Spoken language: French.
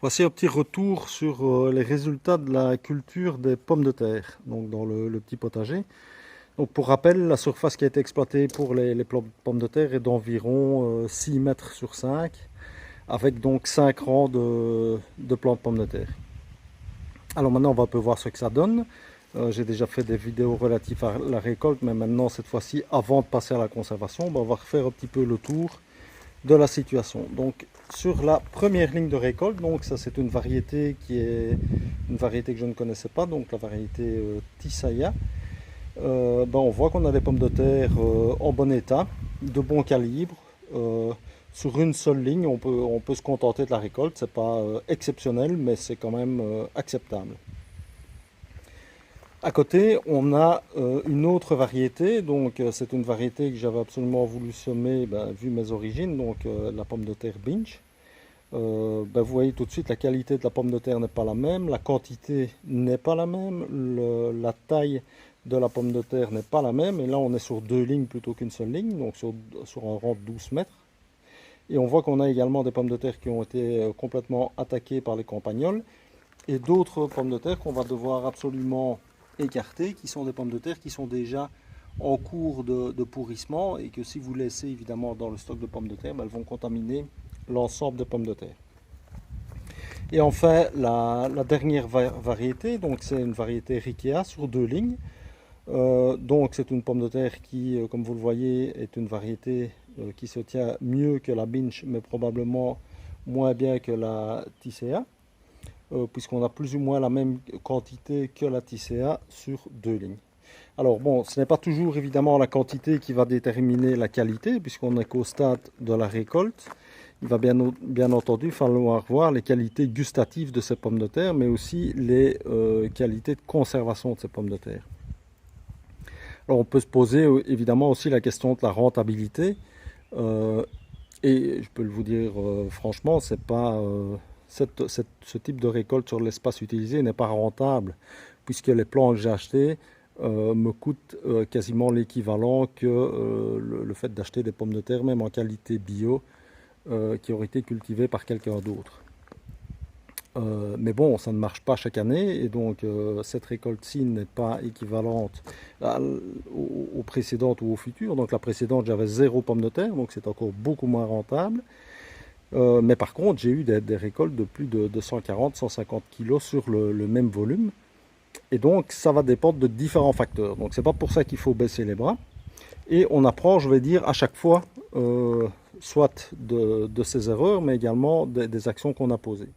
Voici un petit retour sur les résultats de la culture des pommes de terre, donc dans le petit potager. Donc pour rappel, la surface qui a été exploitée pour les pommes de terre est d'environ 6 mètres sur 5, avec donc 5 rangs de plants de pommes de terre. Alors maintenant, on va un peu voir ce que ça donne. J'ai déjà fait des vidéos relatives à la récolte, mais maintenant, cette fois-ci, avant de passer à la conservation, on va refaire un petit peu le tour de la situation. Donc sur la première ligne de récolte, donc ça c'est une variété qui est une variété que je ne connaissais pas, donc la variété Tisaya. On voit qu'on a des pommes de terre en bon état, de bon calibre. Sur une seule ligne, on peut se contenter de la récolte. C'est pas exceptionnel, mais c'est quand même acceptable. À côté, on a une autre variété, donc c'est une variété que j'avais absolument voulu semer, vu mes origines, donc la pomme de terre Binch. Vous voyez tout de suite, la qualité de la pomme de terre n'est pas la même, la quantité n'est pas la même, la taille de la pomme de terre n'est pas la même, et là on est sur deux lignes plutôt qu'une seule ligne, donc sur un rang de 12 mètres. Et on voit qu'on a également des pommes de terre qui ont été complètement attaquées par les campagnols, et d'autres pommes de terre qu'on va devoir absolument écartées, qui sont des pommes de terre qui sont déjà en cours de pourrissement et que si vous laissez évidemment dans le stock de pommes de terre, elles vont contaminer l'ensemble des pommes de terre. Et enfin, la dernière variété, donc c'est une variété Ricea sur deux lignes. Donc c'est une pomme de terre qui, comme vous le voyez, est une variété qui se tient mieux que la Binch, mais probablement moins bien que la Tisea. Puisqu'on a plus ou moins la même quantité que la Tisea sur deux lignes. Alors bon, ce n'est pas toujours évidemment la quantité qui va déterminer la qualité, puisqu'on est qu'au stade de la récolte. Il va bien entendu falloir voir les qualités gustatives de ces pommes de terre, mais aussi les qualités de conservation de ces pommes de terre. Alors on peut se poser évidemment aussi la question de la rentabilité, et je peux vous dire franchement, c'est pas... ce type de récolte sur l'espace utilisé n'est pas rentable, puisque les plants que j'ai achetés me coûtent quasiment l'équivalent que le fait d'acheter des pommes de terre, même en qualité bio, qui auraient été cultivées par quelqu'un d'autre. Mais bon, ça ne marche pas chaque année, et donc cette récolte-ci n'est pas équivalente aux précédentes ou aux futures. Donc la précédente, j'avais 0 pommes de terre, donc c'est encore beaucoup moins rentable. Mais par contre, j'ai eu des récoltes de plus de 140-150 kg sur le même volume. Et donc, ça va dépendre de différents facteurs. Donc, c'est pas pour ça qu'il faut baisser les bras. Et on apprend, je vais dire, à chaque fois, soit de ses erreurs, mais également des actions qu'on a posées.